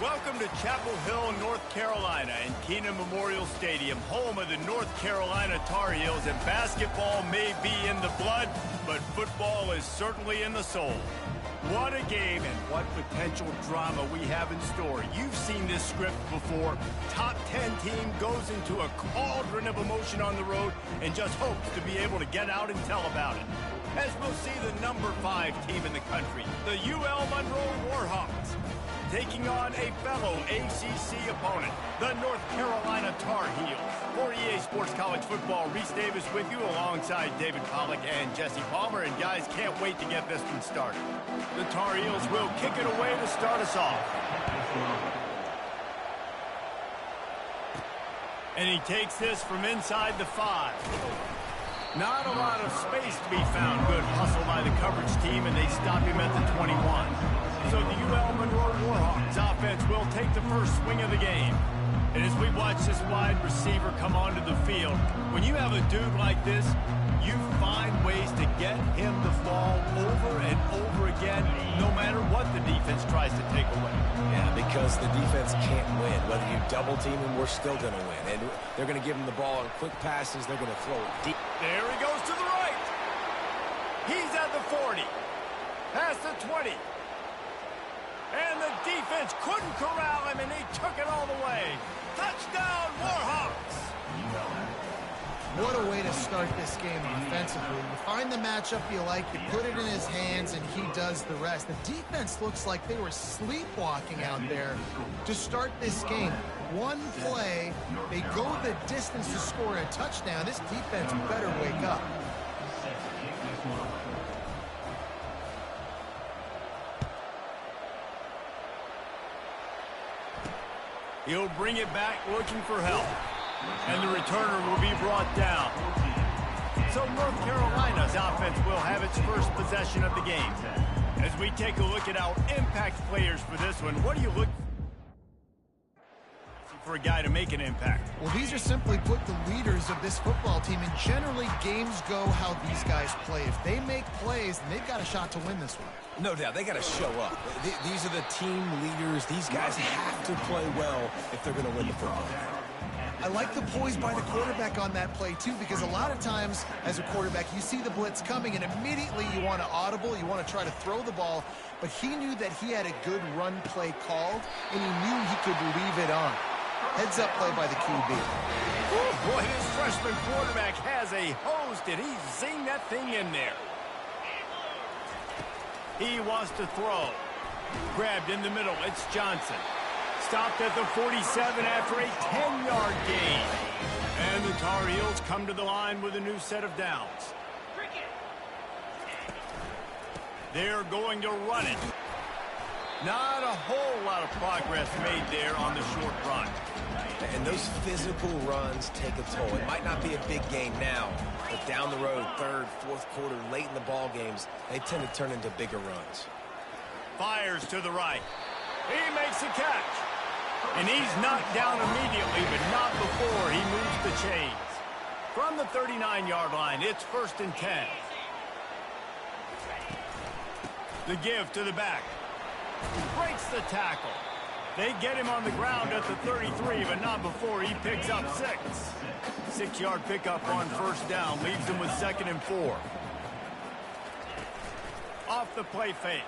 Welcome to Chapel Hill, North Carolina, and Keenan Memorial Stadium, home of the North Carolina Tar Heels. And basketball may be in the blood, but football is certainly in the soul. What a game and what potential drama we have in store. You've seen this script before. Top 10 team goes into a cauldron of emotion on the road and just hopes to be able to get out and tell about it. As we'll see the number 5 team in the country, the UL Monroe Warhawks, taking on a fellow ACC opponent, the North Carolina Tar Heels. For EA Sports College Football, Reese Davis with you alongside David Pollack and Jesse Palmer. And guys, can't wait to get this one started. The Tar Heels will kick it away to start us off. And he takes this from inside the 5. Not a lot of space to be found. Good hustle by the coverage team, and they stop him at the 21. So the UL Monroe Warhawks offense will take the first swing of the game. And as we watch this wide receiver come onto the field, when you have a dude like this, you find ways to get him the ball over and over again, no matter what the defense tries to take away. Yeah, because the defense can't win. Whether you double team him, we're still going to win. And they're going to give him the ball on quick passes. They're going to throw it deep. There he goes to the right. He's at the 40. Past the 20. And the defense couldn't corral him, and he took it all the way. Touchdown, Warhawks! What a way to start this game offensively. You find the matchup you like, you put it in his hands, and he does the rest. The defense looks like they were sleepwalking out there to start this game. One play, they go the distance to score a touchdown. This defense better wake up. He'll bring it back looking for help. And the returner will be brought down. So North Carolina's offense will have its first possession of the game. As we take a look at our impact players for this one, what do you look for a guy to make an impact? Well, these are simply put the leaders of this football team, and generally games go how these guys play. If they make plays, then they've got a shot to win this one. No doubt, they got to show up. These are the team leaders. These guys have to play well if they're going to win the football game. I like the poise by the quarterback on that play, too, because a lot of times as a quarterback, you see the blitz coming, and immediately you want to audible, you want to try to throw the ball, but he knew that he had a good run play called, and he knew he could leave it on. Heads up play by the QB. Ooh, boy, this freshman quarterback has a host, and he's zinged that thing in there. He wants to throw. Grabbed in the middle, it's Johnson. Stopped at the 47 after a 10-yard gain. And the Tar Heels come to the line with a new set of downs. They're going to run it. Not a whole lot of progress made there on the short run. And those physical runs take a toll. It might not be a big game now, but down the road, third, fourth quarter, late in the ball games, they tend to turn into bigger runs. Fires to the right. He makes a catch. And he's knocked down immediately, but not before he moves the chains. From the 39-yard line, it's 1st and 10. The give to the back. Breaks the tackle. They get him on the ground at the 33, but not before he picks up 6. 6-yard pickup on 1st down leaves him with 2nd and 4. Off the play fake.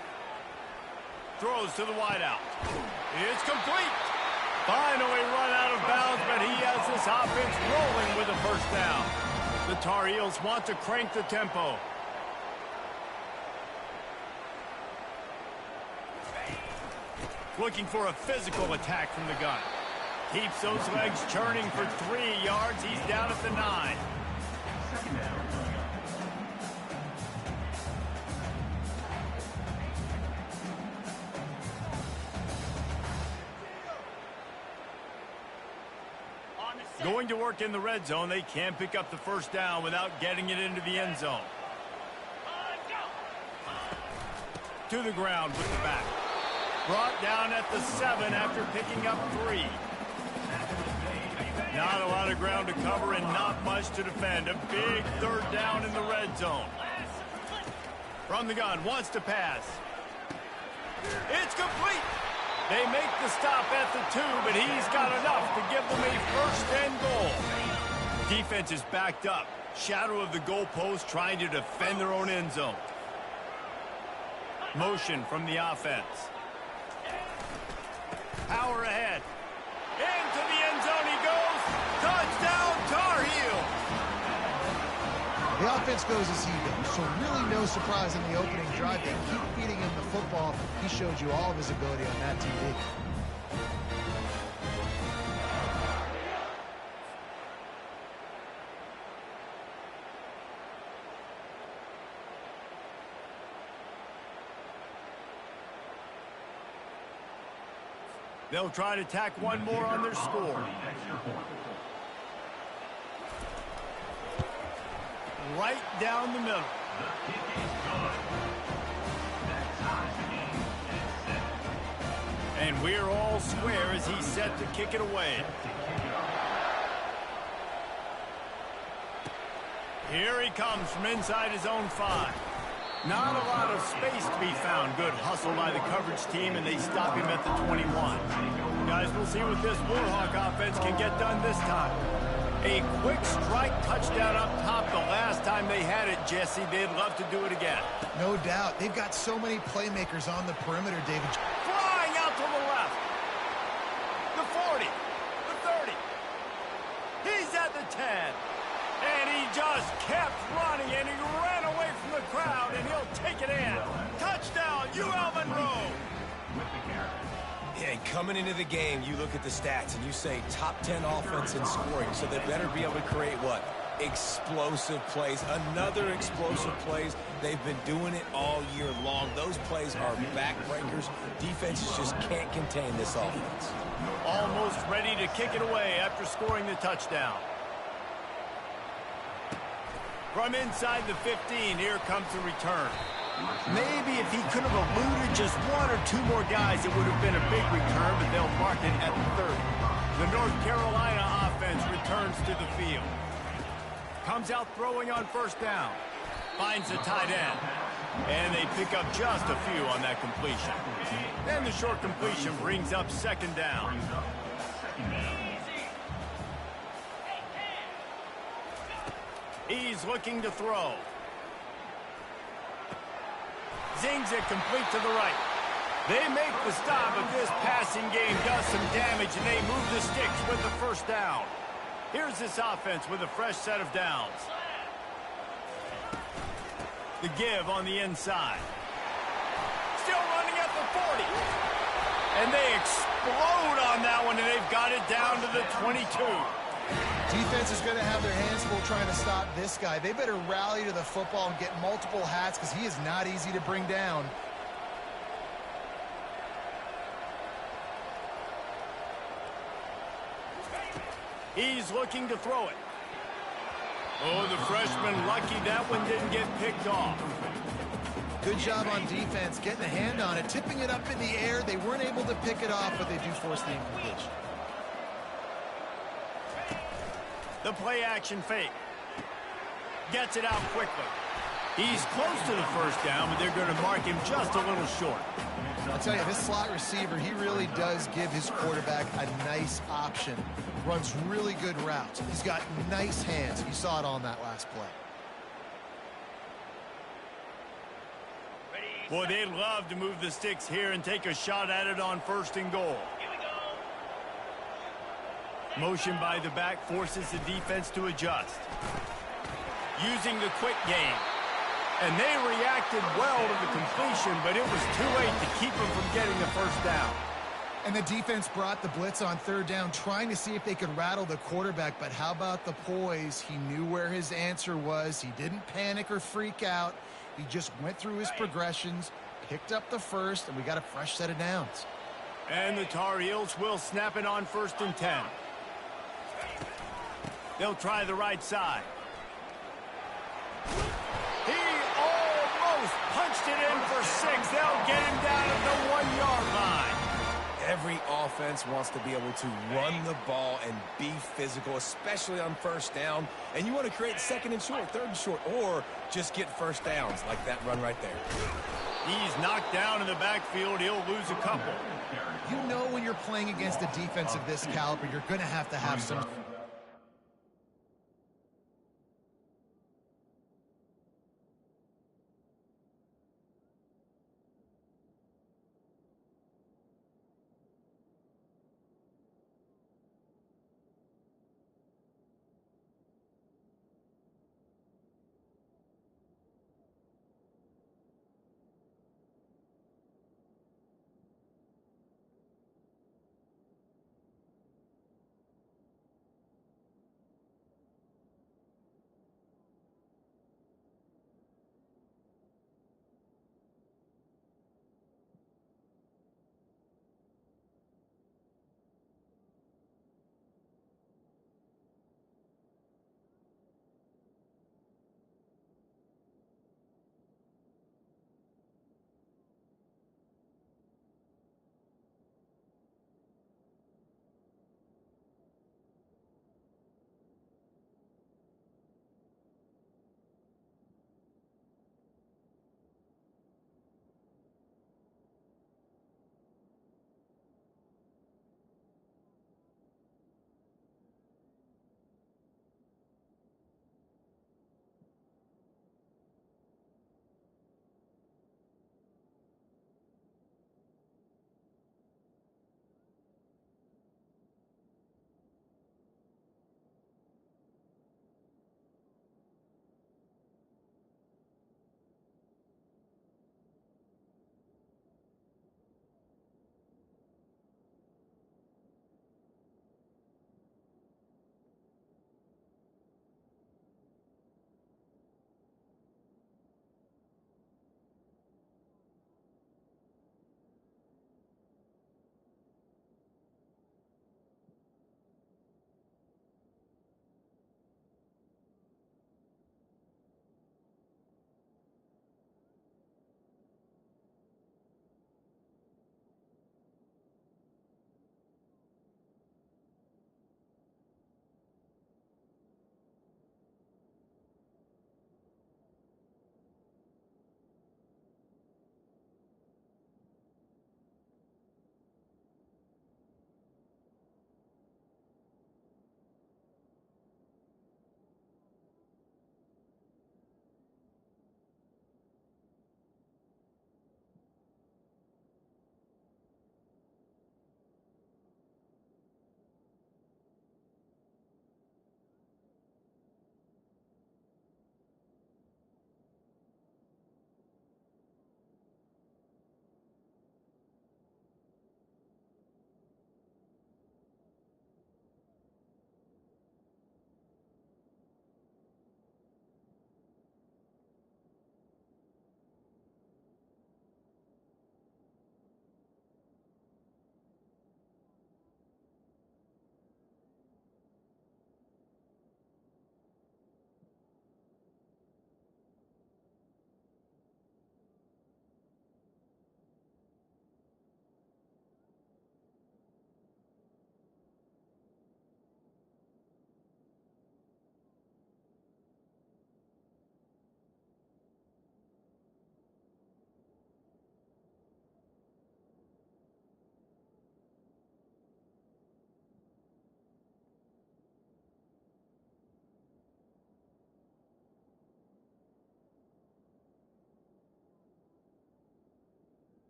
Throws to the wideout. It's complete. Finally run out of bounds, but he has this offense rolling with a 1st down. The Tar Heels want to crank the tempo. Looking for a physical attack from the gun. Keeps those legs churning for 3 yards. He's down at the 9. Going to work in the red zone. They can't pick up the 1st down without getting it into the end zone. To the ground with the back. Brought down at the 7 after picking up 3. Not a lot of ground to cover and not much to defend. A big 3rd down in the red zone. From the gun, wants to pass. It's complete. They make the stop at the 2, but he's got enough to give them a first and goal. Defense is backed up. Shadow of the goalpost trying to defend their own end zone. Motion from the offense. Power ahead. Into the end zone he goes. Touchdown, Tar Heels. The offense goes as he goes, so really no surprise in the opening drive. They keep feeding him the football. He showed you all of his ability on that TV. They'll try to tack one more on their score. Right down the middle. And we're all square as he's set to kick it away. Here he comes from inside his own 5. Not a lot of space to be found. Good hustle by the coverage team, and they stop him at the 21. Guys, we'll see what this Warhawk offense can get done this time. A quick strike touchdown up top the last time they had it, Jesse. They'd love to do it again. No doubt. They've got so many playmakers on the perimeter, David. Flying out to the left. The 40. The 30. He's at the 10. And he just kept running, and he ran away from the crowd, and he'll take it in. Touchdown, UL Monroe. Yeah, coming into the game, you look at the stats, and you say top 10 offense in scoring, so they better be able to create what? Explosive plays. Another explosive plays. They've been doing it all year long. Those plays are backbreakers. Defenses just can't contain this offense. Almost ready to kick it away after scoring the touchdown. From inside the 15, here comes the return. Maybe if he could have eluded just one or two more guys, it would have been a big return, but they'll mark it at the 30. The North Carolina offense returns to the field. Comes out throwing on first down. Finds the tight end. And they pick up just a few on that completion. And the short completion brings up second down. He's looking to throw. Zings it complete to the right. They make the stop, but this passing game does some damage, and they move the sticks with the first down. Here's this offense with a fresh set of downs. The give on the inside. Still running at the 40. And they explode on that one, and they've got it down to the 22. Defense is going to have their hands full trying to stop this guy. They better rally to the football and get multiple hats because he is not easy to bring down. He's looking to throw it. Oh, the freshman lucky that one didn't get picked off. Good job on defense, getting a hand on it, tipping it up in the air. They weren't able to pick it off, but they do force the incompletion. The play action fake. Gets it out quickly. He's close to the first down, but they're going to mark him just a little short. I'll tell you, this slot receiver, he really does give his quarterback a nice option. Runs really good routes. He's got nice hands. You saw it on that last play. Boy, they'd love to move the sticks here and take a shot at it on first and goal. Motion by the back forces the defense to adjust. Using the quick game. And they reacted well to the completion, but it was too late to keep them from getting the first down. And the defense brought the blitz on third down, trying to see if they could rattle the quarterback. But how about the poise? He knew where his answer was. He didn't panic or freak out. He just went through his progressions, picked up the first, and we got a fresh set of downs. And the Tar Heels will snap it on first and 10. They'll try the right side. He almost punched it in for 6. They'll get him down at the 1-yard line. Every offense wants to be able to run the ball and be physical, especially on first down. And you want to create second and short, third and short, or just get first downs like that run right there. he's knocked down in the backfield, he'll lose a couple. You know when you're playing against a defense of this caliber, you're going to have some...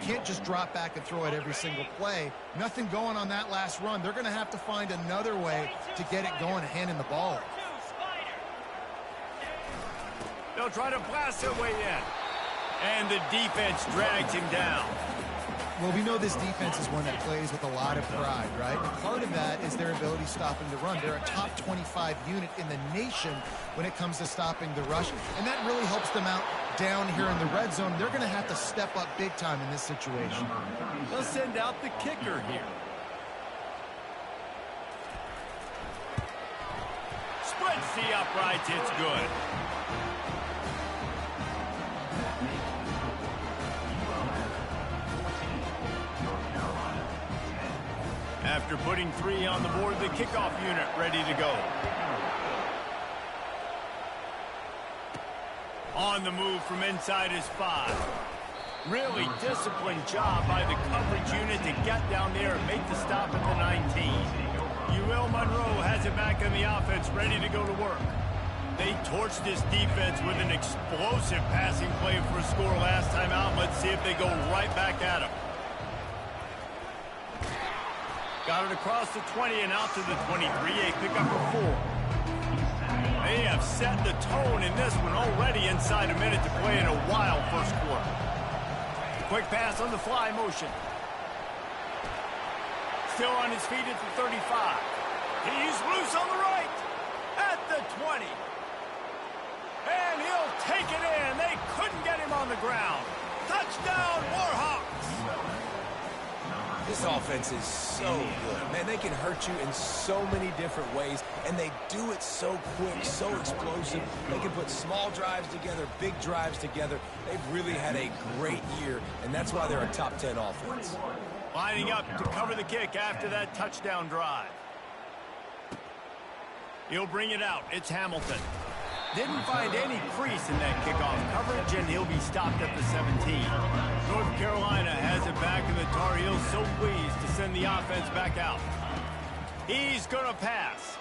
can't just drop back and throw it every single play. Nothing going on that last run. They're going to have to find another way to get it going and handing the ball. They'll try to blast their way in. And the defense drags him down. Well, we know this defense is one that plays with a lot of pride, right? And part of that is their ability stopping the run. They're a top 25 unit in the nation when it comes to stopping the rush, and that really helps them out down here in the red zone. They're going to have to step up big time in this situation. They'll send out the kicker here. Splits the uprights. It's good. After putting 3 on the board, the kickoff unit ready to go. On the move from inside his 5. Really disciplined job by the coverage unit to get down there and make the stop at the 19. UL Monroe has it back in the offense, ready to go to work. They torched this defense with an explosive passing play for a score last time out. Let's see if they go right back at him. Got it across the 20 and out to the 23, a pickup of 4. They have set the tone in this one already inside a minute to play in a wild first quarter. Quick pass on the fly motion. Still on his feet at the 35. He's loose on the right at the 20. And he'll take it in. They couldn't get him on the ground. Touchdown, Warhawks! This offense is so good. Man, they can hurt you in so many different ways, and they do it so quick, so explosive. They can put small drives together, big drives together. They've really had a great year, and that's why they're a top 10 offense. Lining up to cover the kick after that touchdown drive. He'll bring it out. It's Hamilton. Didn't find any crease in that kickoff coverage, and he'll be stopped at the 17. North Carolina has it back, and the Tar Heels so pleased to send the offense back out. He's going to pass.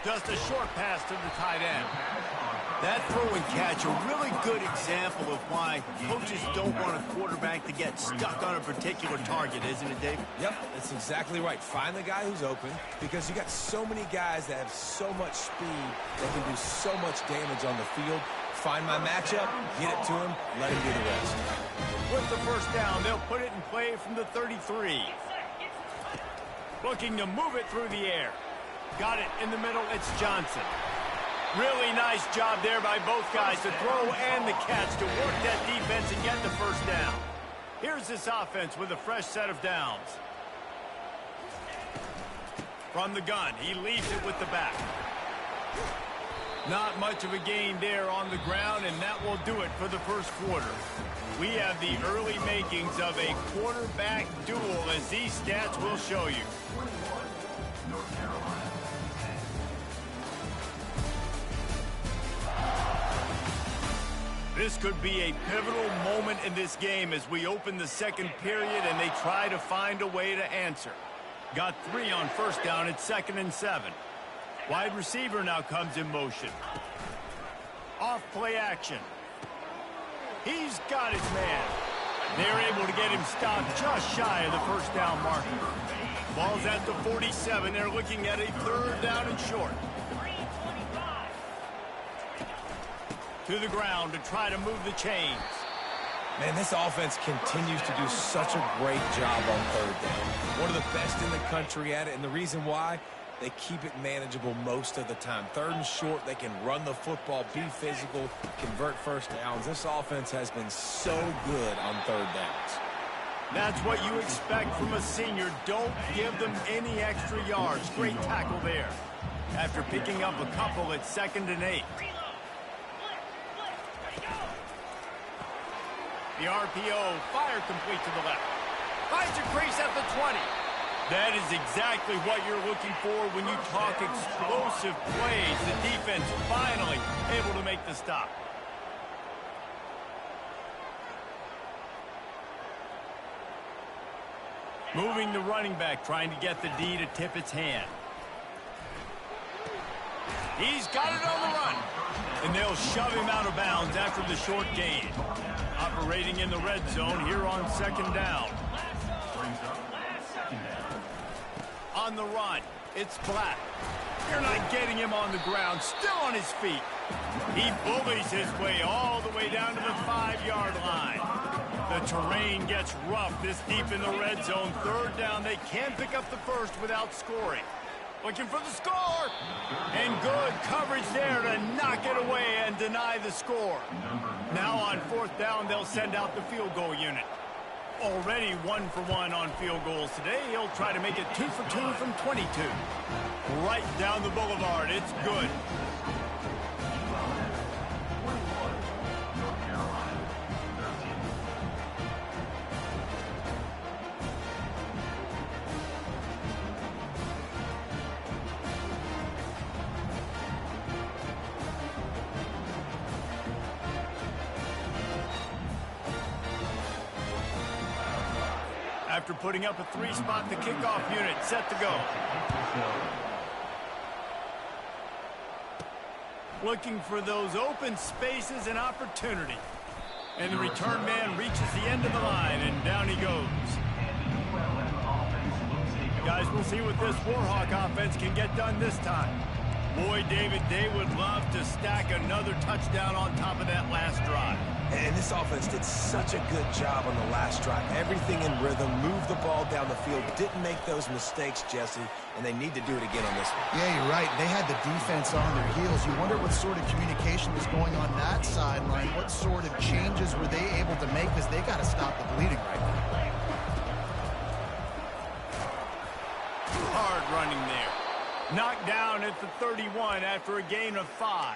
Just a short pass to the tight end. That throw and catch, a really good example of why coaches don't want a quarterback to get stuck on a particular target, isn't it, Dave? Yep, that's exactly right. Find the guy who's open, because you got so many guys that have so much speed that can do so much damage on the field. Find my matchup, get it to him, let him do the rest. With the first down, they'll put it in play from the 33. Looking to move it through the air. Got it in the middle, it's Johnson. Really nice job there by both guys to throw and the catch to work that defense and get the first down. Here's this offense with a fresh set of downs. From the gun, he leaves it with the back. Not much of a gain there on the ground, and that will do it for the first quarter. We have the early makings of a quarterback duel, as these stats will show you. This could be a pivotal moment in this game as we open the second period and they try to find a way to answer. Got 3 on first down at 2nd and 7. Wide receiver now comes in motion. Off play action. He's got his man. They're able to get him stopped just shy of the first down marker. Ball's at the 47. They're looking at a 3rd down and short. To the ground to try to move the chains. Man, this offense continues to do such a great job on 3rd down. One of the best in the country at it, and the reason why, they keep it manageable most of the time. 3rd and short, they can run the football, be physical, convert first downs. This offense has been so good on 3rd downs. That's what you expect from a senior. Don't give them any extra yards. Great tackle there. After picking up a couple at 2nd and 8. The RPO, fire complete to the left. Finds a crease at the 20. That is exactly what you're looking for when you talk explosive plays. The defense finally able to make the stop. Moving the running back, trying to get the D to tip its hand. He's got it on the run. And they'll shove him out of bounds after the short gain. Operating in the red zone here on second down. On the run, it's Black. You're not getting him on the ground, still on his feet. He bullies his way all the way down to the 5-yard line. The terrain gets rough this deep in the red zone. Third down, they can pick up the first without scoring. Looking for the score. And good coverage there to knock it away and deny the score. Now on fourth down, they'll send out the field goal unit. Already 1 for 1 on field goals today. He'll try to make it 2 for 2 from 22. Right down the boulevard. It's good. After putting up a 3-spot, the kickoff unit set to go. Looking for those open spaces and opportunity. And the return man reaches the end of the line, and down he goes. Guys, we'll see what this Warhawk offense can get done this time. Boy, David, they would love to stack another touchdown on top of that last drive. And this offense did such a good job on the last drive. Everything in rhythm, moved the ball down the field, didn't make those mistakes, Jesse, and they need to do it again on this one. Yeah, you're right. They had the defense on their heels. You wonder what sort of communication was going on that sideline. What sort of changes were they able to make, because they got to stop the bleeding right now. Hard running there. Knocked down at the 31 after a gain of 5.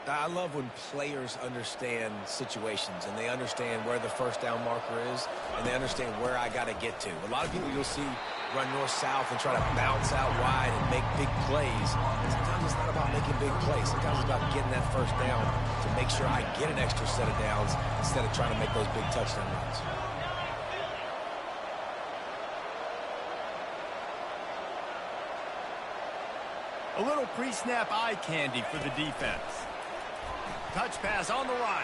I love when players understand situations and they understand where the first down marker is and they understand where I got to get to. A lot of people you'll see run north-south and try to bounce out wide and make big plays. And sometimes it's not about making big plays. Sometimes it's about getting that first down to make sure I get an extra set of downs instead of trying to make those big touchdown runs. A little pre-snap eye candy for the defense. Touch pass on the run.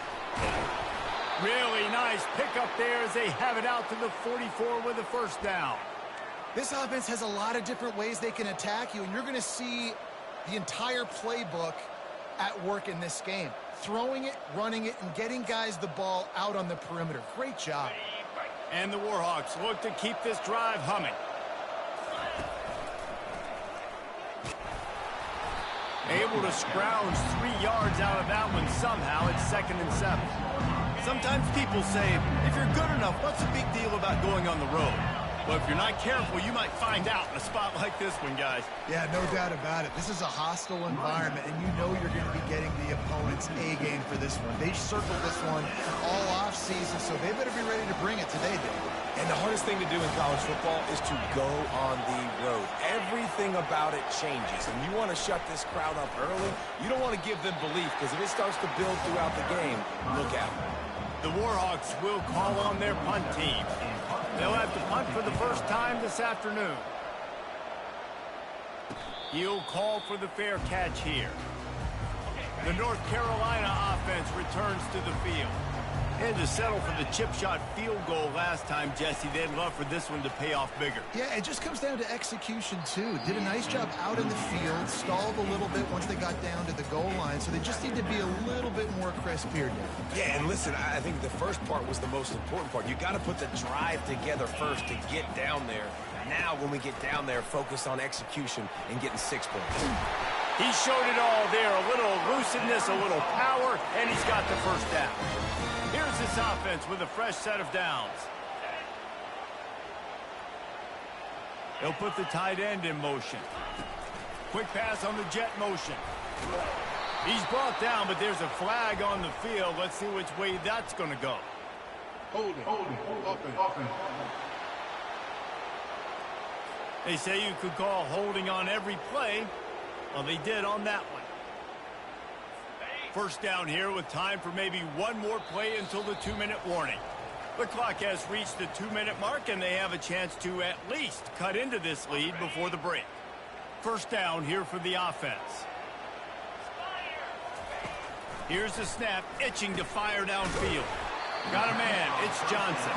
Really nice pickup there as they have it out to the 44 with a first down. This offense has a lot of different ways they can attack you, and you're going to see the entire playbook at work in this game. Throwing it, running it, and getting guys the ball out on the perimeter. Great job. And the Warhawks look to keep this drive humming. Able to scrounge 3 yards out of that one somehow. It's 2nd and 7. Sometimes people say, if you're good enough, what's the big deal about going on the road? Well, if you're not careful, you might find out in a spot like this one, guys. Yeah, no doubt about it. This is a hostile environment, and you know you're going to be getting the opponent's A-game for this one. They circled this one all off-season, so they better be ready to bring it today, Dave. And the hardest thing to do in college football is to go on the road. Everything about it changes, and you want to shut this crowd up early. You don't want to give them belief, because if it starts to build throughout the game, look out. The Warhawks will call on their punt team. They'll have to punt for the first time this afternoon. He'll call for the fair catch here. The North Carolina offense returns to the field. Had to settle for the chip shot field goal last time, Jesse. They'd love for this one to pay off bigger. Yeah, it just comes down to execution, too. Did a nice job out in the field, stalled a little bit once they got down to the goal line, so they just need to be a little bit more crisp here, Dave. Yeah, and listen, I think the first part was the most important part. You got to put the drive together first to get down there. Now, when we get down there, focus on execution and getting 6 points. He showed it all there. A little elusiveness, a little power, and he's got the first down. Here's this offense with a fresh set of downs. They'll put the tight end in motion. Quick pass on the jet motion. He's brought down, but there's a flag on the field. Let's see which way that's going to go. Holding, offense. They say you could call holding on every play. Well, they did on that one. First down here with time for maybe one more play until the 2-minute warning. The clock has reached the 2-minute mark, and they have a chance to at least cut into this lead before the break. First down here for the offense. Here's the snap, itching to fire downfield. Got a man, it's Johnson.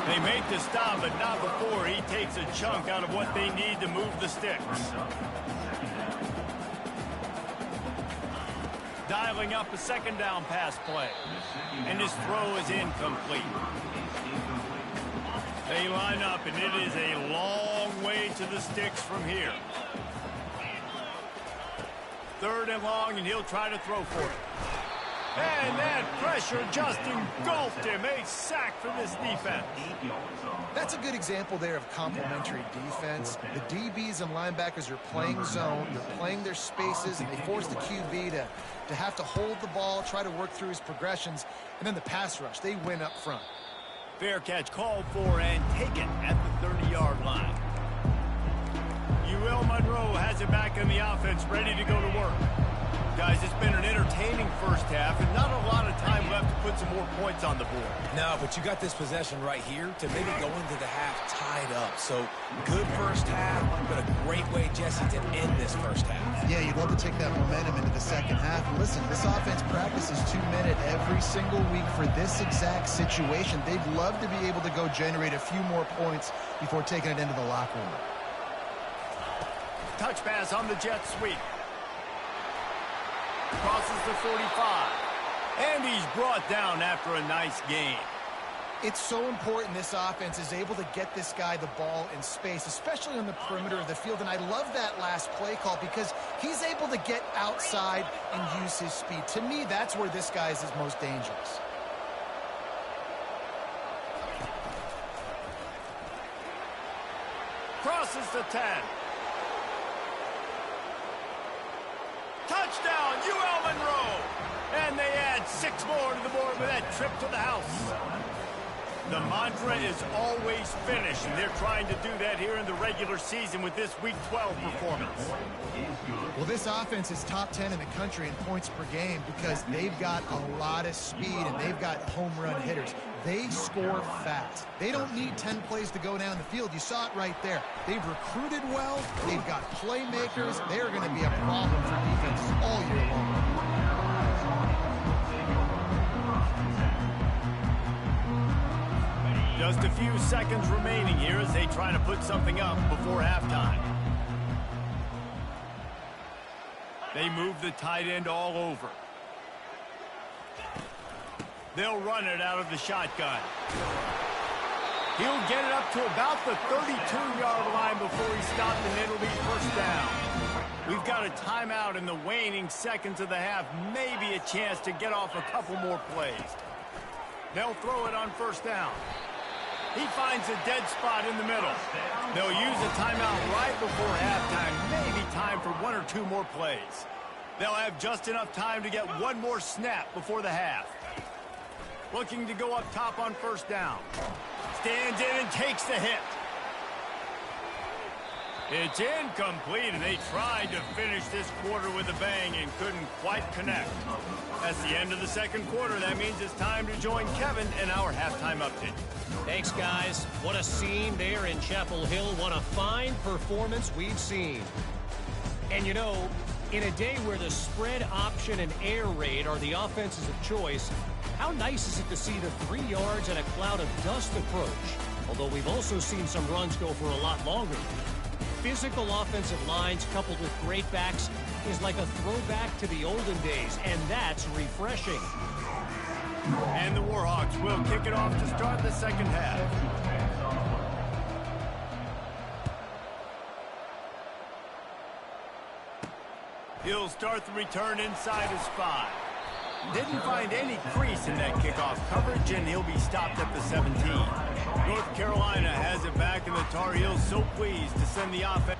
They make the stop, but not before he takes a chunk out of what they need to move the sticks. Dialing up a second down pass play. And his throw is incomplete. They line up, and it is a long way to the sticks from here. Third and long, and he'll try to throw for it. And that pressure just engulfed him. A sack for this defense. That's a good example there of complementary defense. The DBs and linebackers are playing zone. They're playing their spaces, and they force the QB to have to hold the ball, try to work through his progressions. And then the pass rush, they win up front. Fair catch called for and taken at the 30-yard line. UL Monroe has it back in the offense, ready to go to work. Guys, it's been an entertaining first half and not a lot of time left to put some more points on the board. No, but you got this possession right here to maybe go into the half tied up. So good first half, but a great way, Jesse, to end this first half. Yeah, you'd love to take that momentum into the second half. Listen, this offense practices 2 minutes every single week for this exact situation. They'd love to be able to go generate a few more points before taking it into the locker room. Touch pass on the jet sweep. Crosses the 45. And he's brought down after a nice gain. It's so important this offense is able to get this guy the ball in space, especially on the perimeter of the field. And I love that last play call because he's able to get outside and use his speed. To me, that's where this guy is his most dangerous. Crosses the 10. Touchdown, UL Monroe! And they add 6 more to the board with that trip to the house. The mantra is always finish, and they're trying to do that here in the regular season with this Week 12 performance. Well, this offense is top 10 in the country in points per game because they've got a lot of speed and they've got home run hitters. They score fast. They don't need 10 plays to go down the field. You saw it right there. They've recruited well. They've got playmakers. They're going to be a problem for defenses all year long. Just a few seconds remaining here as they try to put something up before halftime. They move the tight end all over. They'll run it out of the shotgun. He'll get it up to about the 32-yard line before he's stopped, and it'll be first down. We've got a timeout in the waning seconds of the half. Maybe a chance to get off a couple more plays. They'll throw it on first down. He finds a dead spot in the middle. They'll use a timeout right before halftime. Maybe time for 1 or 2 more plays. They'll have just enough time to get 1 more snap before the half. Looking to go up top on first down. Stands in and takes the hit. It's incomplete, and they tried to finish this quarter with a bang and couldn't quite connect. That's the end of the second quarter. That means it's time to join Kevin in our halftime update. Thanks, guys. What a scene there in Chapel Hill. What a fine performance we've seen. And, you know, in a day where the spread option and air raid are the offenses of choice, how nice is it to see the 3 yards and a cloud of dust approach? Although we've also seen some runs go for a lot longer. Physical offensive lines coupled with great backs is like a throwback to the olden days, and that's refreshing. And the Warhawks will kick it off to start the second half. He'll start the return inside his 5. Didn't find any crease in that kickoff coverage, and he'll be stopped at the 17. North Carolina has it back, and the Tar Heels so pleased to send the offense.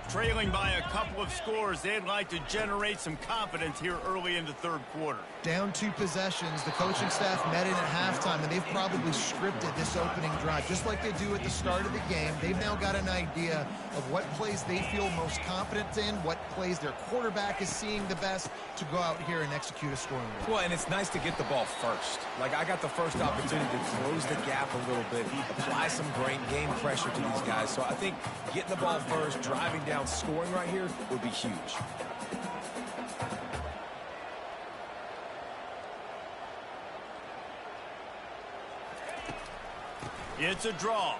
Trailing by a couple of scores, they'd like to generate some confidence here early in the third quarter. Down 2 possessions, the coaching staff met in at halftime, and they've probably scripted this opening drive. Just like they do at the start of the game, they've now got an idea of what plays they feel most confident in, what plays their quarterback is seeing the best to go out here and execute a scoring drive. Well, and it's nice to get the ball first. Like, I got the first opportunity to close the gap a little bit, apply some game pressure to these guys. So I think getting the ball first, driving down, scoring right here would be huge. It's a draw.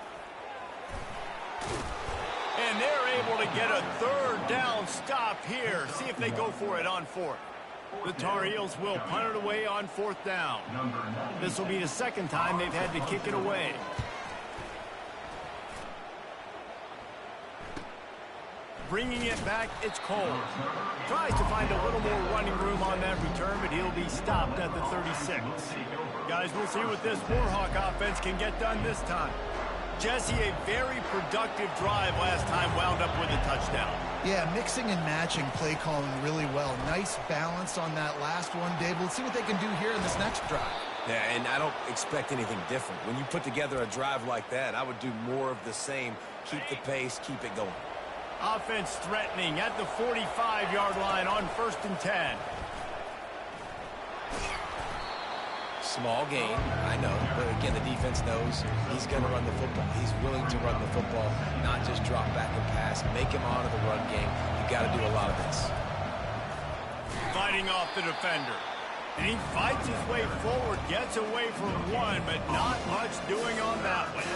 And they're able to get a third down stop here. See if they go for it on fourth. The Tar Heels will punt it away on fourth down. This will be the second time they've had to kick it away. Bringing it back, it's Cole. Tries to find a little more running room on that return, but he'll be stopped at the 36. Guys, we'll see what this Warhawk offense can get done this time. Jesse, a very productive drive last time, wound up with a touchdown. Yeah, mixing and matching play calling really well. Nice balance on that last one, Dave. Let's see what they can do here in this next drive. Yeah, and I don't expect anything different. When you put together a drive like that, I would do more of the same. Keep the pace, keep it going. Offense threatening at the 45-yard line on 1st and 10. Small gain, I know, but again, the defense knows he's going to run the football. He's willing to run the football, not just drop back and pass, make him honor the run game. You got to do a lot of this. Fighting off the defender. And he fights his way forward, gets away from one, but not much doing on that one.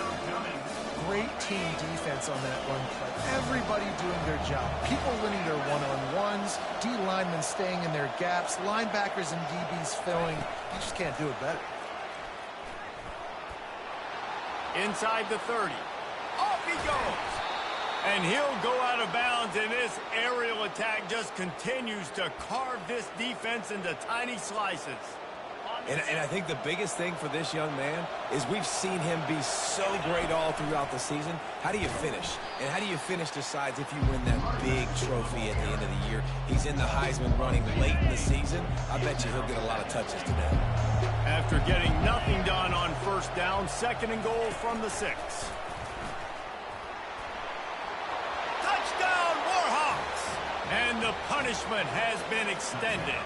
Great team defense on that run play. Everybody doing their job. People winning their one-on-ones, D linemen staying in their gaps, linebackers and DBs filling. You just can't do it better. Inside the 30. Off he goes. And he'll go out of bounds, and this aerial attack just continues to carve this defense into tiny slices. And I think the biggest thing for this young man is we've seen him be so great all throughout the season. How do you finish? And how do you finish decides if you win that big trophy at the end of the year. He's in the Heisman running late in the season. I bet you he'll get a lot of touches today. After getting nothing done on first down, 2nd and goal from the 6. Touchdown, Warhawks! And the punishment has been extended.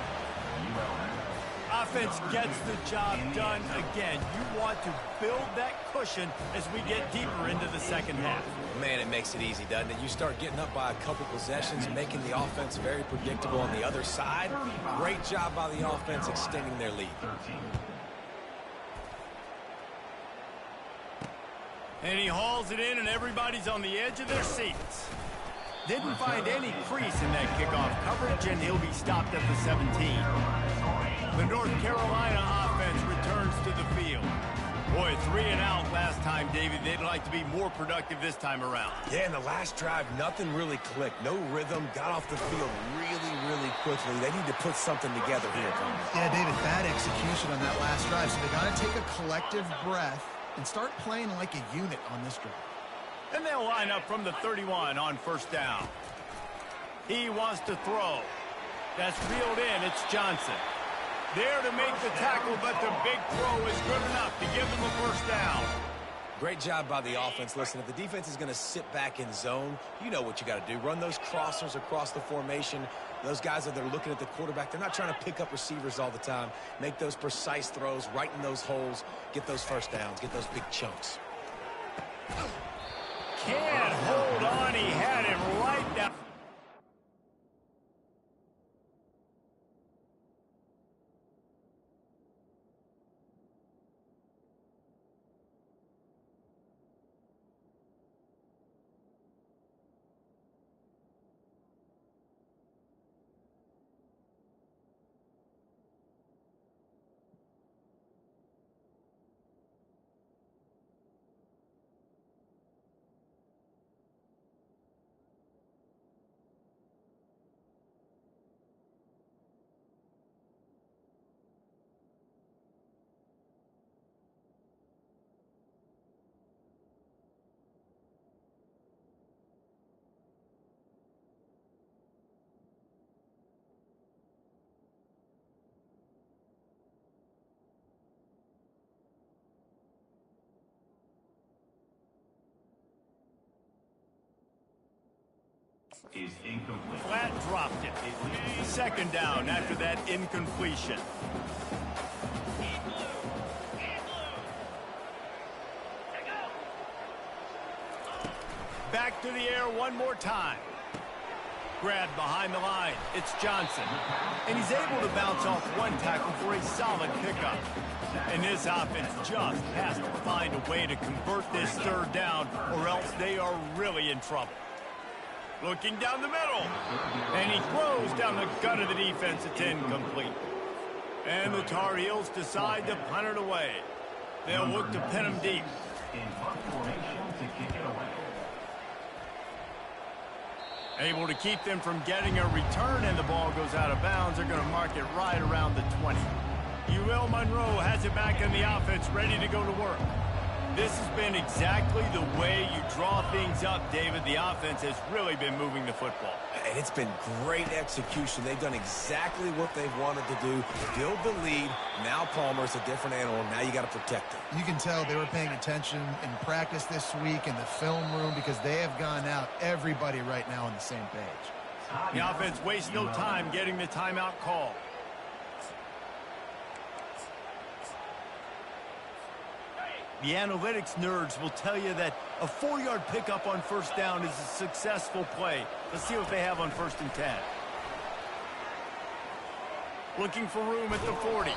Offense gets the job done again. You want to build that cushion as we get deeper into the second half. Man, it makes it easy, doesn't it? You start getting up by a couple possessions, making the offense very predictable on the other side. Great job by the offense extending their lead. And he hauls it in, and everybody's on the edge of their seats. Didn't find any crease in that kickoff coverage, and he'll be stopped at the 17. The North Carolina offense returns to the field. Boy, 3 and out last time, David. They'd like to be more productive this time around. Yeah, in the last drive, nothing really clicked. No rhythm. Got off the field really quickly. They need to put something together here. Yeah, David, bad execution on that last drive. So they got to take a collective breath and start playing like a unit on this drive. And they'll line up from the 31 on first down. He wants to throw. That's reeled in. It's Johnson. There to make the tackle, but the big throw is good enough to give them a first down. Great job by the offense. Listen, if the defense is going to sit back in zone, you know what you got to do. Run those crossers across the formation. Those guys that are looking at the quarterback, they're not trying to pick up receivers all the time. Make those precise throws, right in those holes, get those first downs, get those big chunks. Can't hold on. He had him right down. is incomplete. Flat dropped it. Second down after that incompletion. Back to the air one more time. Grabbed behind the line. It's Johnson. And he's able to bounce off one tackle for a solid pickup. And this offense just has to find a way to convert this third down, or else they are really in trouble. Looking down the middle. And he throws down the gut of the defense. It's incomplete. And the Tar Heels decide to punt it away. They'll look to pin him deep. In punt formation to kick it away. Able to keep them from getting a return, and the ball goes out of bounds. They're going to mark it right around the 20. UL Monroe has it back in the offense, ready to go to work. This has been exactly the way you draw things up, David. The offense has really been moving the football. And it's been great execution. They've done exactly what they've wanted to do. Build the lead. Now Palmer's a different animal. Now you got to protect him. You can tell they were paying attention in practice this week in the film room because they have gone out, everybody right now on the same page. The offense wastes no time getting the timeout call. The analytics nerds will tell you that a 4-yard pickup on first down is a successful play. Let's see what they have on 1st and 10. Looking for room at the 40.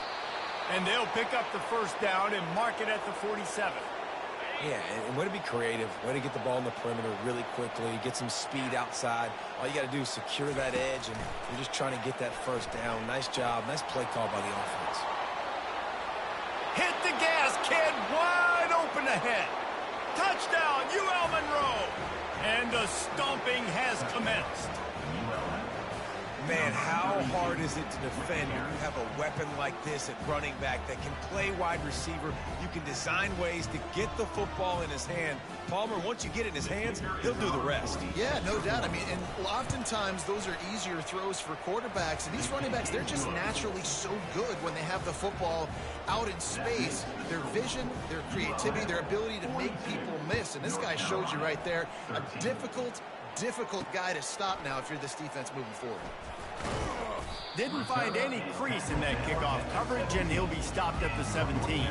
And they'll pick up the first down and mark it at the 47. Yeah, and way to be creative. Way to get the ball in the perimeter really quickly. Get some speed outside. All you got to do is secure that edge, and you're just trying to get that first down. Nice job. Nice play call by the offense. Hit the gas, kid. Wide open ahead. Touchdown, UL Monroe. And the stomping has commenced. Man, how hard is it to defend when you have a weapon like this at running back that can play wide receiver? You can design ways to get the football in his hand. Palmer, once you get it in his hands, he'll do the rest. Yeah, no doubt. I mean, and oftentimes those are easier throws for quarterbacks. And these running backs, they're just naturally so good when they have the football out in space. Their vision, their creativity, their ability to make people miss. And this guy showed you right there, a difficult guy to stop now if you're this defense moving forward. Didn't find any crease in that kickoff coverage, and he'll be stopped at the 17.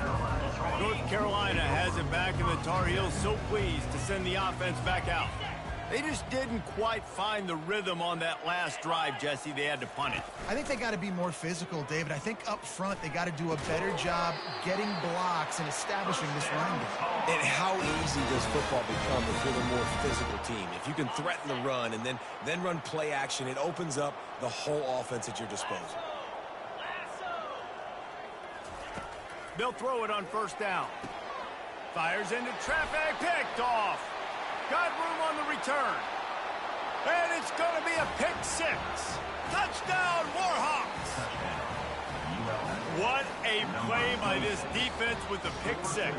North Carolina has it back, and the Tar Heels so pleased to send the offense back out. They just didn't quite find the rhythm on that last drive, Jesse. They had to punt it. I think they got to be more physical, David. I think up front they got to do a better job getting blocks and establishing this run game. And how easy does football become if you're the more physical team? If you can threaten the run and then run play action, it opens up the whole offense at your disposal. They'll throw it on first down. Fires into traffic, picked off. Got room on the return. And it's going to be a pick six. Touchdown, Warhawks. What a play by this defense with the pick six.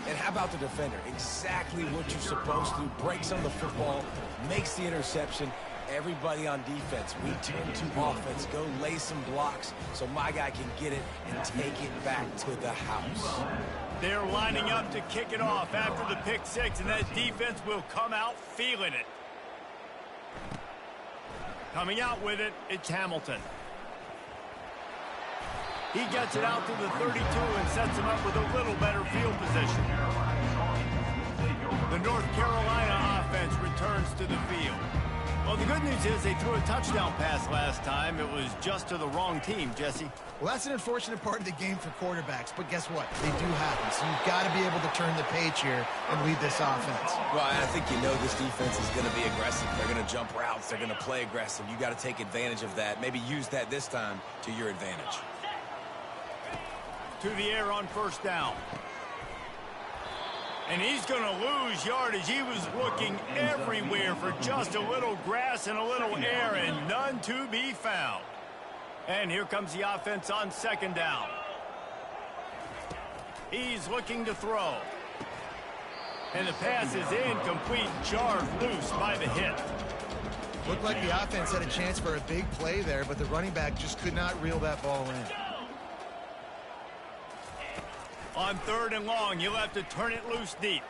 And how about the defender? Exactly what you're supposed to do. Breaks on the football, makes the interception. Everybody on defense, we turn to offense. Go lay some blocks so my guy can get it and take it back to the house. They're lining up to kick it off after the pick six, and that defense will come out feeling it. Coming out with it, it's Hamilton. He gets it out to the 32 and sets him up with a little better field position. The North Carolina offense returns to the field. Well, the good news is they threw a touchdown pass last time. It was just to the wrong team, Jesse. Well, that's an unfortunate part of the game for quarterbacks, but guess what? They do happen, so you've got to be able to turn the page here and lead this offense. Well, I think you know this defense is going to be aggressive. They're going to jump routes. They're going to play aggressive. You got to take advantage of that. Maybe use that this time to your advantage. To the air on first down. And he's going to lose yardage. He was looking everywhere for just a little grass and a little air, and none to be found. And here comes the offense on second down. He's looking to throw. And the pass is incomplete, jarred loose by the hit. Looked like the offense had a chance for a big play there, but the running back just could not reel that ball in. On third and long, you'll have to turn it loose deep.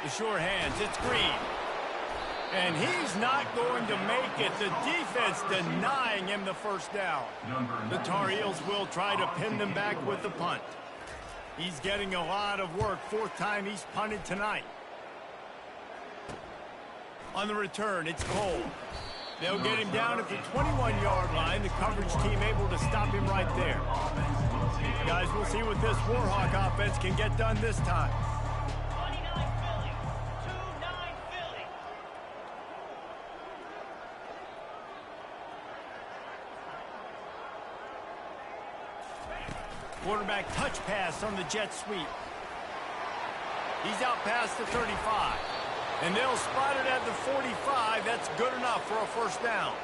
The sure hands, it's Green. And he's not going to make it. The defense denying him the first down. The Tar Heels will try to pin them back with the punt. He's getting a lot of work. Fourth time he's punted tonight. On the return, it's Cole. They'll get him down at the 21-yard line. The coverage team able to stop him right there. Guys, we'll see what this Warhawk offense can get done this time. Quarterback touch pass on the jet sweep. He's out past the 35. And they'll spot it at the 45. That's good enough for a first down.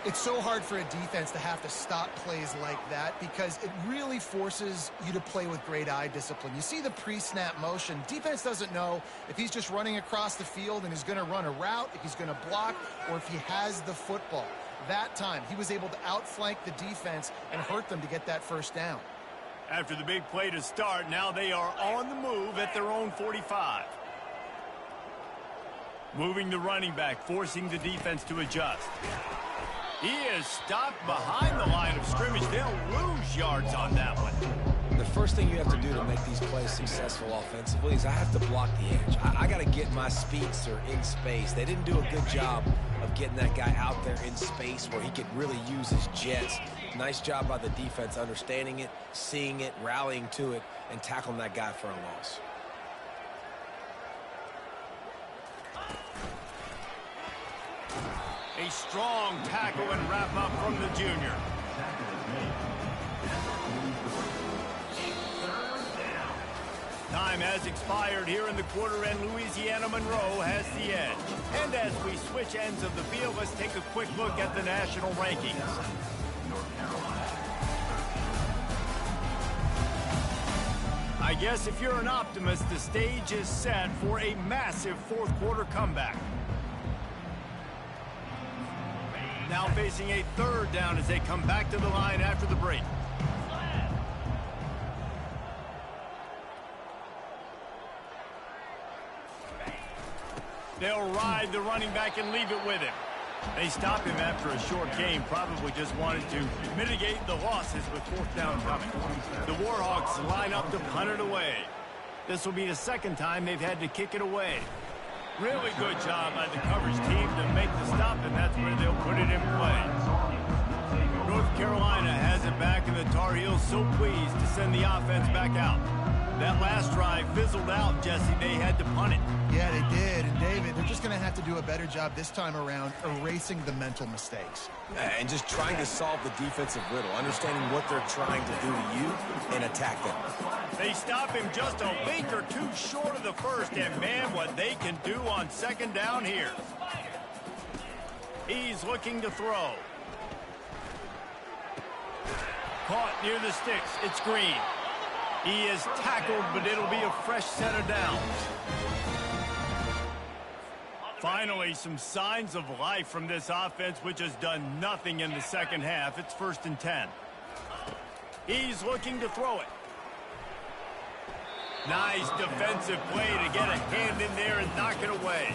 It's so hard for a defense to have to stop plays like that because it really forces you to play with great eye discipline. You see the pre-snap motion. Defense doesn't know if he's just running across the field and he's going to run a route, if he's going to block, or if he has the football. That time, he was able to outflank the defense and hurt them to get that first down. After the big play to start, now they are on the move at their own 45. Moving the running back, forcing the defense to adjust. He is stopped behind the line of scrimmage. They'll lose yards on that one. The first thing you have to do to make these plays successful offensively is I have to block the edge. I got to get my speedster in space. They didn't do a good job of getting that guy out there in space where he could really use his jets. Nice job by the defense understanding it, seeing it, rallying to it, and tackling that guy for a loss. A strong tackle and wrap up from the junior. Time has expired here in the quarter, and Louisiana Monroe has the edge. And as we switch ends of the field, let's take a quick look at the national rankings. I guess if you're an optimist, the stage is set for a massive fourth quarter comeback. Now facing a third down as they come back to the line after the break. They'll ride the running back and leave it with him. They stopped him after a short game, probably just wanted to mitigate the losses with fourth down coming. The Warhawks line up to punt it away. This will be the second time they've had to kick it away. Really good job by the coverage team to make the stop, and that's where they'll put it in play. North Carolina has it back, and the Tar Heels so pleased to send the offense back out. That last drive fizzled out, Jesse. They had to punt it. Yeah, they did. And, David, they're just going to have to do a better job this time around erasing the mental mistakes. And just trying to solve the defensive riddle, understanding what they're trying to do to you and attack them. They stop him just a link or two short of the first, and, man, what they can do on second down here. He's looking to throw. Caught near the sticks. It's Green. He is tackled, but it'll be a fresh set of downs. Finally, some signs of life from this offense, which has done nothing in the second half. It's 1st and 10. He's looking to throw it. Nice defensive play to get a hand in there and knock it away.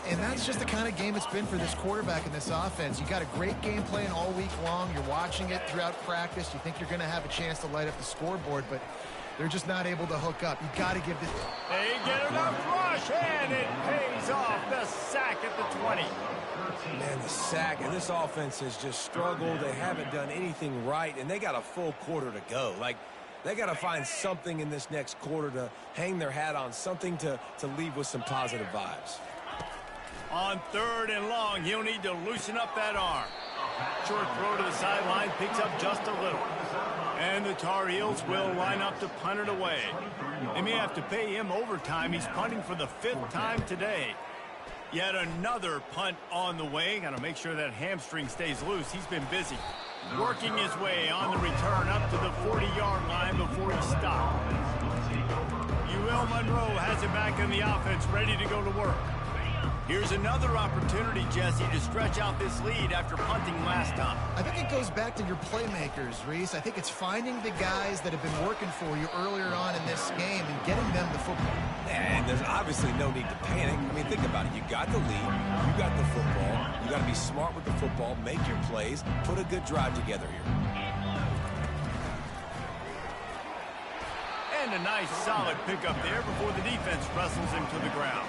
And that's just the kind of game it's been for this quarterback in this offense. You got a great game plan all week long. You're watching it throughout practice. You think you're going to have a chance to light up the scoreboard, but they're just not able to hook up. You got to give this. They get enough rush, and it pays off. The sack at the 20. Man, the sack, and this offense has just struggled. They haven't done anything right, and they got a full quarter to go. Like, they got to find something in this next quarter to hang their hat on, something to leave with some positive vibes. On 3rd and long, he'll need to loosen up that arm. Short throw to the sideline, picks up just a little. And the Tar Heels will line up to punt it away. They may have to pay him overtime. He's punting for the 5th time today. Yet another punt on the way. Got to make sure that hamstring stays loose. He's been busy. Working his way on the return up to the 40-yard line before he stopped. UL Monroe has it back in the offense, ready to go to work. Here's another opportunity, Jesse, to stretch out this lead after punting last time. I think it goes back to your playmakers, Reese. I think it's finding the guys that have been working for you earlier on in this game and getting them the football. And there's obviously no need to panic. I mean, think about it. You got the lead. You got the football. You got to be smart with the football, make your plays, put a good drive together here. And a nice, solid pickup there before the defense wrestles him to the ground.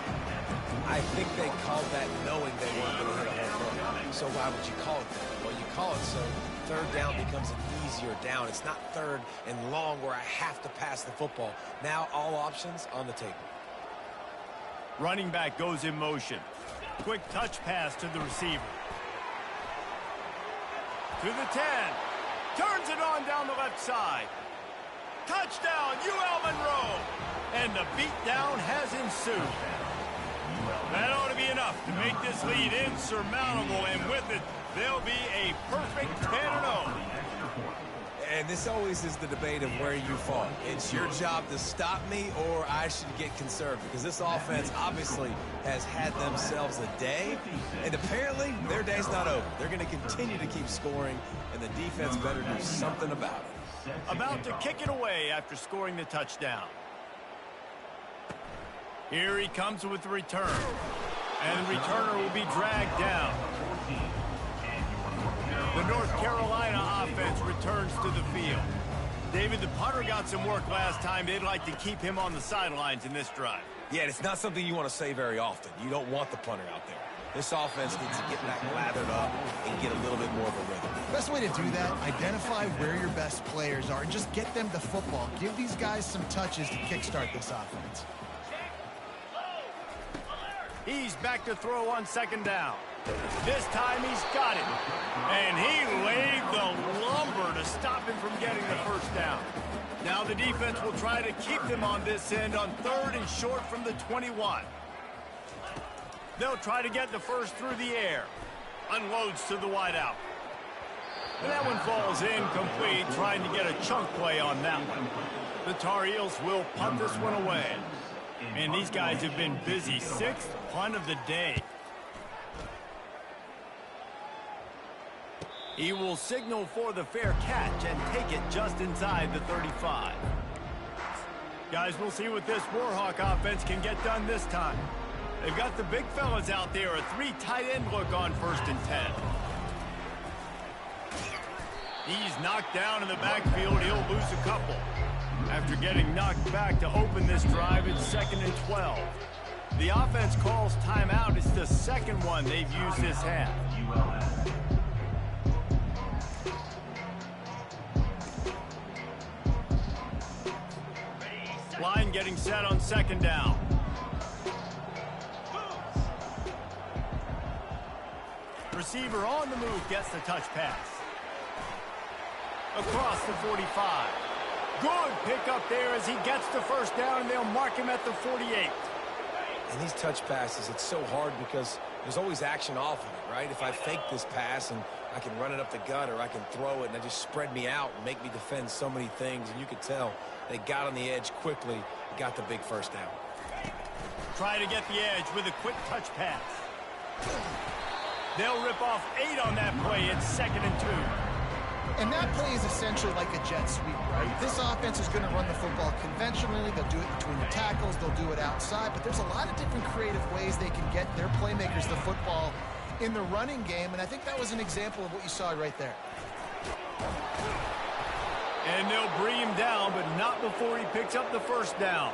I think they called that knowing they weren't going to hit a home run. So why would you call it that? Well, you call it so third down becomes an easier down. It's not third and long where I have to pass the football. Now all options on the table. Running back goes in motion. Quick touch pass to the receiver. To the 10. Turns it on down the left side. Touchdown, UL Monroe. And the beatdown has ensued. That ought to be enough to make this lead insurmountable, and with it, they'll be a perfect 10-0. And this always is the debate of where you fall. It's your job to stop me, or I should get conservative, because this offense obviously has had themselves a day, and apparently their day's not over. They're going to continue to keep scoring, and the defense better do something about it. About to kick it away after scoring the touchdown. Here he comes with the return. And the returner will be dragged down. The North Carolina offense returns to the field. David, the punter got some work last time. They'd like to keep him on the sidelines in this drive. Yeah, it's not something you want to say very often. You don't want the punter out there. This offense needs to get back lathered up and get a little bit more of a rhythm. Best way to do that, identify where your best players are and just get them the football. Give these guys some touches to kickstart this offense. He's back to throw on second down. This time he's got it. And he laid the lumber to stop him from getting the first down. Now the defense will try to keep them on this end on third and short from the 21. They'll try to get the first through the air. Unloads to the wideout. And that one falls incomplete, trying to get a chunk play on that one. The Tar Heels will punt this one away. And these guys have been busy. Sixth punt of the day. He will signal for the fair catch and take it just inside the 35. Guys, we'll see what this Warhawk offense can get done this time. They've got the big fellas out there, a 3 tight end look on 1st and 10. He's knocked down in the backfield. He'll lose a couple. After getting knocked back to open this drive, it's 2nd and 12. The offense calls timeout. It's the second one they've used this half. Line getting set on 2nd down. Receiver on the move gets the touch pass. Across the 45. Good pickup there as he gets the first down, and they'll mark him at the 48. And these touch passes, it's so hard because there's always action off of it, right? If I fake this pass and I can run it up the gut, or I can throw it and they just spread me out and make me defend so many things, and you could tell they got on the edge quickly, got the big first down. Try to get the edge with a quick touch pass. They'll rip off 8 on that play. It's 2nd and 2. And that play is essentially like a jet sweep, right? This offense is going to run the football conventionally. They'll do it between the tackles. They'll do it outside. But there's a lot of different creative ways they can get their playmakers the football in the running game. And I think that was an example of what you saw right there. And they'll bring him down, but not before he picks up the first down.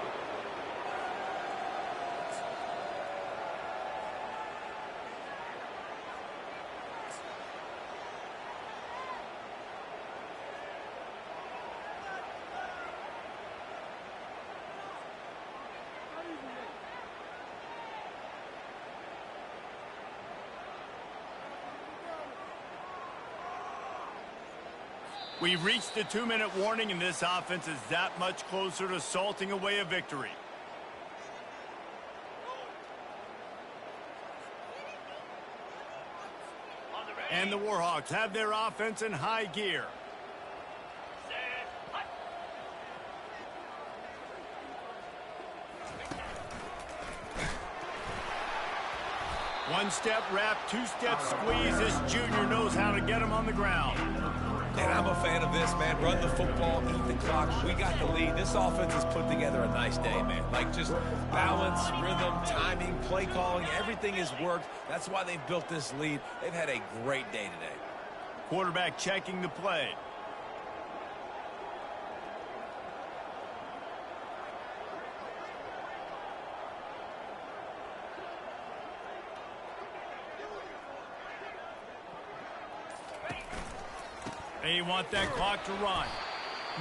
We've reached the 2-minute warning, and this offense is that much closer to salting away a victory. And the Warhawks have their offense in high gear. One-step wrap, two-step squeeze. This junior knows how to get him on the ground. And I'm a fan of this, man. Run the football, eat the clock. We got the lead. This offense has put together a nice day, man. Like, just balance, rhythm, timing, play calling, everything has worked. That's why they've built this lead. They've had a great day today. Quarterback checking the play. They want that clock to run.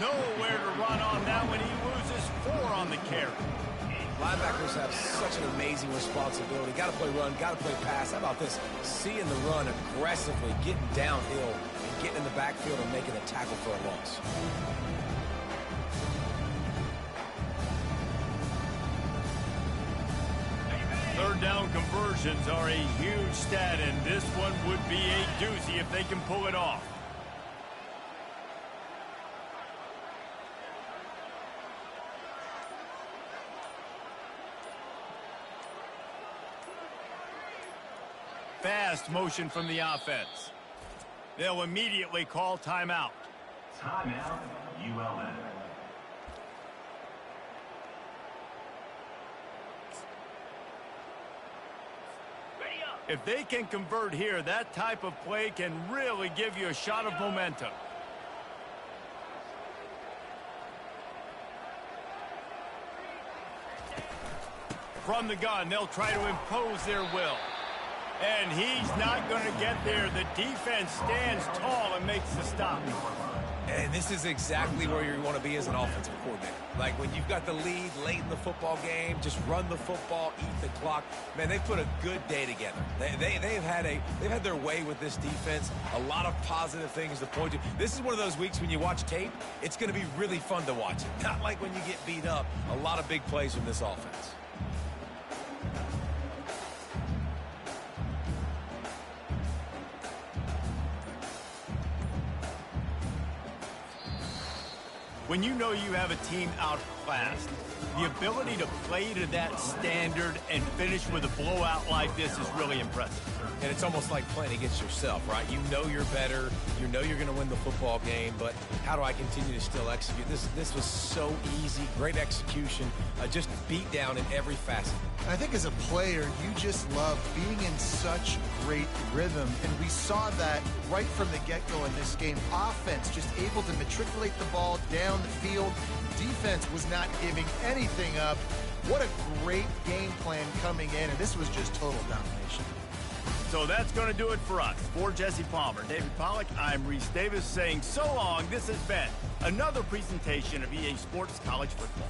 Nowhere to run on that one. He loses 4 on the carry. Linebackers have such an amazing responsibility. Got to play run, got to play pass. How about this? Seeing the run aggressively, getting downhill, and getting in the backfield and making a tackle for a loss. Third down conversions are a huge stat, and this one would be a doozy if they can pull it off. Fast motion from the offense. They'll immediately call timeout. Timeout, ULM. If they can convert here, that type of play can really give you a shot of momentum. From the gun, they'll try to impose their will. And he's not going to get there. The defense stands tall and makes the stop. And this is exactly where you want to be as an offensive coordinator. Like when you've got the lead late in the football game, just run the football, eat the clock. Man, they put a good day together. They've had their way with this defense. A lot of positive things to point to. This is one of those weeks when you watch tape, it's going to be really fun to watch it. Not like when you get beat up. A lot of big plays from this offense. When you know you have a team outclassed, the ability to play to that standard and finish with a blowout like this is really impressive. And it's almost like playing against yourself, right? You know you're better. You know you're going to win the football game, but how do I continue to still execute? This was so easy, great execution, just beat down in every facet. I think as a player, you just love being in such great rhythm, and we saw that right from the get-go in this game. Offense just able to matriculate the ball down the field. Defense was not giving anything up. What a great game plan coming in, and this was just total domination. So that's going to do it for us. For Jesse Palmer, David Pollack, I'm Reese Davis saying so long. This has been another presentation of EA Sports College Football.